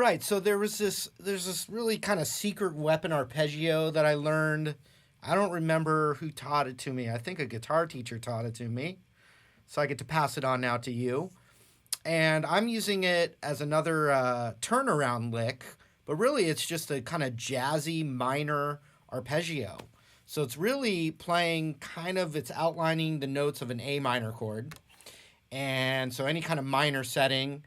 right, so there's this really kind of secret weapon arpeggio that I learned. I don't remember who taught it to me. I think a guitar teacher taught it to me. So I get to pass it on now to you. And I'm using it as another turnaround lick, but really it's just a kind of jazzy minor arpeggio. So it's really playing it's outlining the notes of an A minor chord. And so any kind of minor setting,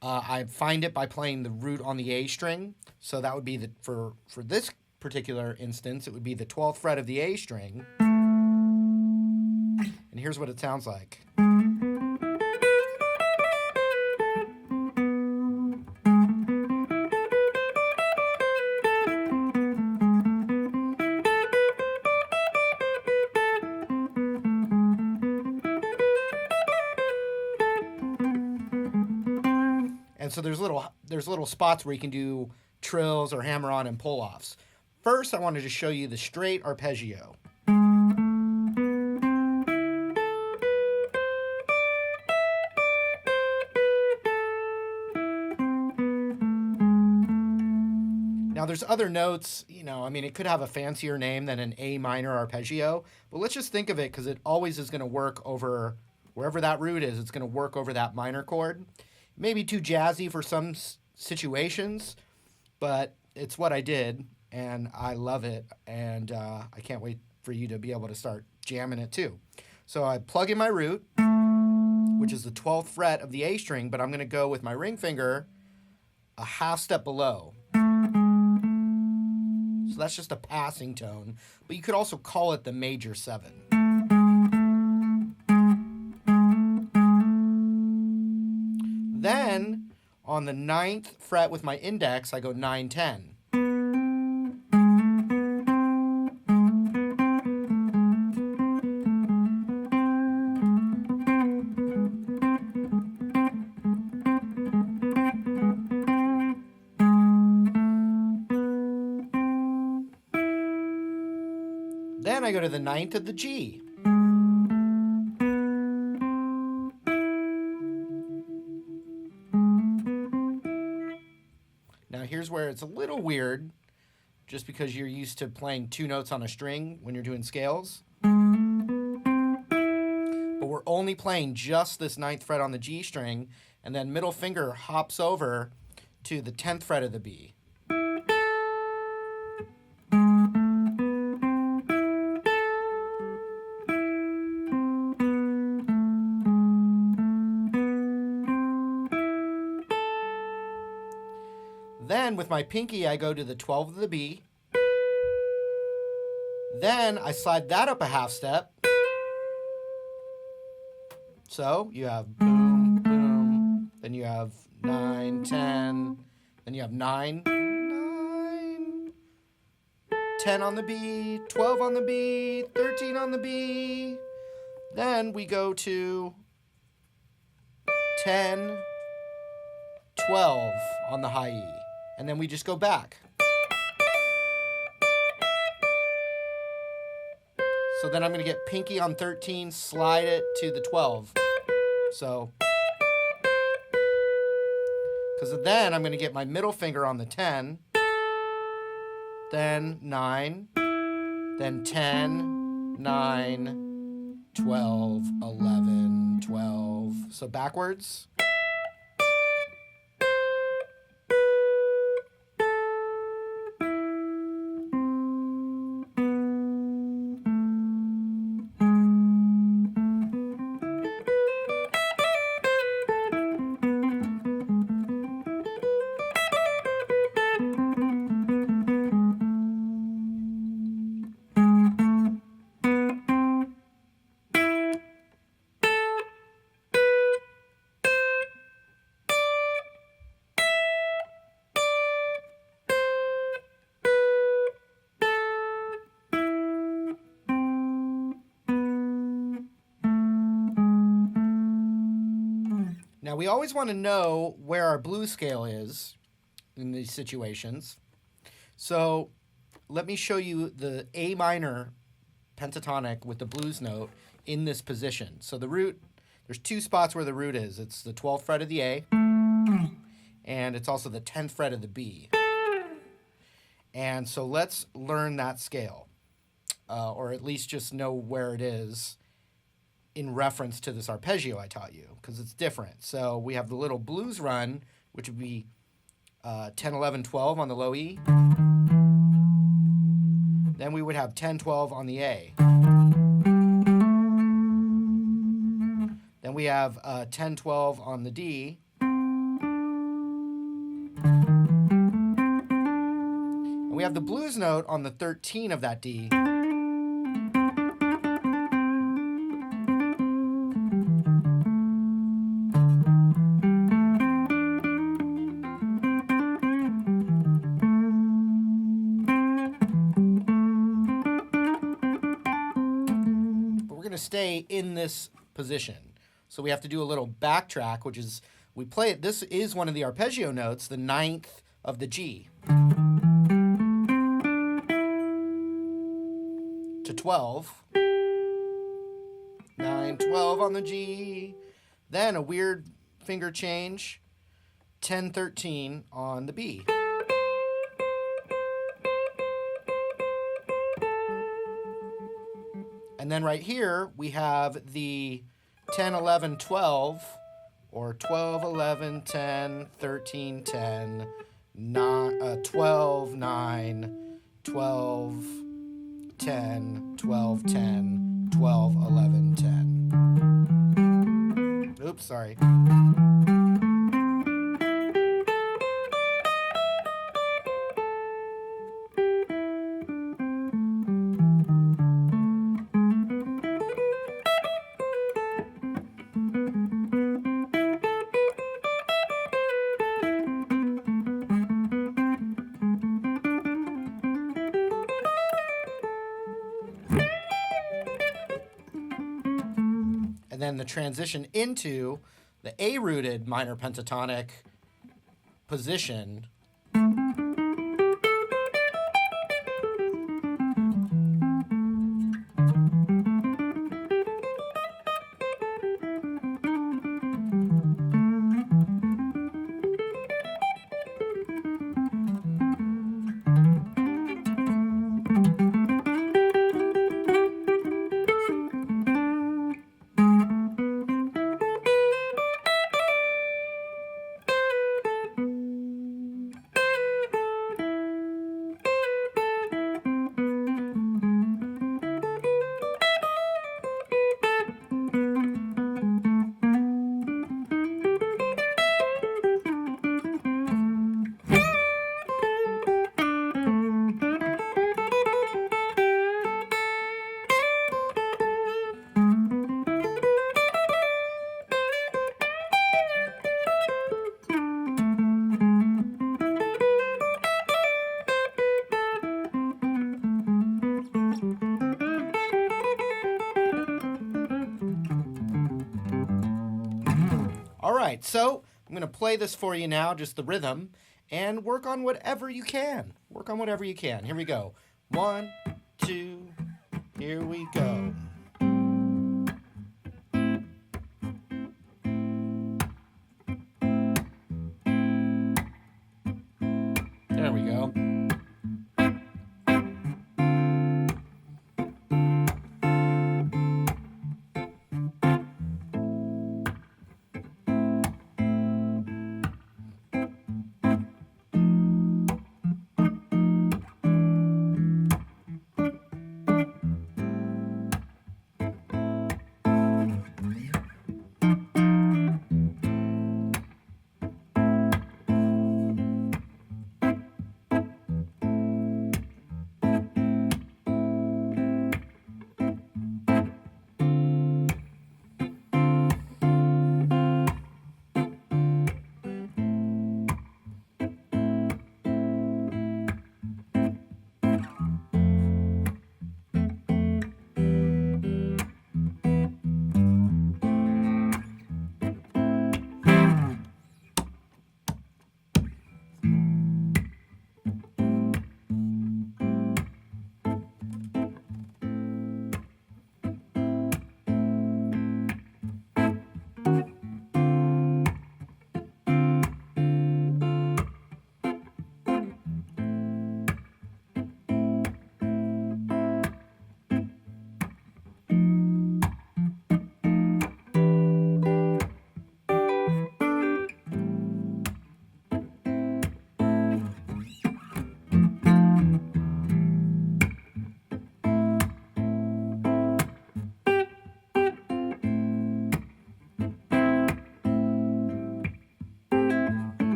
I find it by playing the root on the A string. So that would be for this particular instance, it would be the 12th fret of the A string. And here's what it sounds like. And so there's little spots where you can do trills or hammer on and pull offs. First, I wanted to show you the straight arpeggio. Now there's other notes, it could have a fancier name than an A minor arpeggio, but let's just think of it because it always is going to work over wherever that root is, it's going to work over that minor chord. Maybe too jazzy for some situations, but it's what I did, and I love it, and I can't wait for you to be able to start jamming it too. So I plug in my root, which is the 12th fret of the A string, but I'm going to go with my ring finger a half step below. So that's just a passing tone, but you could also call it the major 7. Then, on the 9th fret with my index, I go 9, 10. Then I go to the 9th of the G. Now here's where it's a little weird, just because you're used to playing 2 notes on a string when you're doing scales. But we're only playing just this 9th fret on the G string, and then middle finger hops over to the 10th fret of the B. Then, with my pinky, I go to the 12th of the B. Then, I slide that up a half step. So, you have boom, boom. Then you have 9, 10. Then you have 9, 9. 10 on the B, 12 on the B, 13 on the B. Then, we go to 10, 12 on the high E. And then we just go back. So then I'm going to get pinky on 13, slide it to the 12. So, because then I'm going to get my middle finger on the 10, then 9, then 10, 9, 12, 11, 12. So backwards. Now, we always want to know where our blues scale is in these situations. So let me show you the A minor pentatonic with the blues note in this position. So the root, there's 2 spots where the root is. It's the 12th fret of the A, and it's also the 10th fret of the B. And so let's learn that scale, or at least just know where it is in reference to this arpeggio I taught you, because it's different. So we have the little blues run, which would be 10, 11, 12 on the low E. Then we would have 10, 12 on the A. Then we have 10, 12 on the D. And we have the blues note on the 13 of that D. Stay in this position. So we have to do a little backtrack, which is we play it. This is one of the arpeggio notes, the 9th of the G to 12. 9, 12 on the G. Then a weird finger change, 10, 13 on the B. And then right here, we have the 10, 11, 12, or 12, 11, 10, 13, 10, 12, 9, 12, 10, 12, 10, 12, 11, 10. Oops, sorry. Then the transition into the A-rooted minor pentatonic position. All right, so I'm going to play this for you now, just the rhythm, and work on whatever you can. Work on whatever you can. Here we go. 1, 2, here we go. There we go.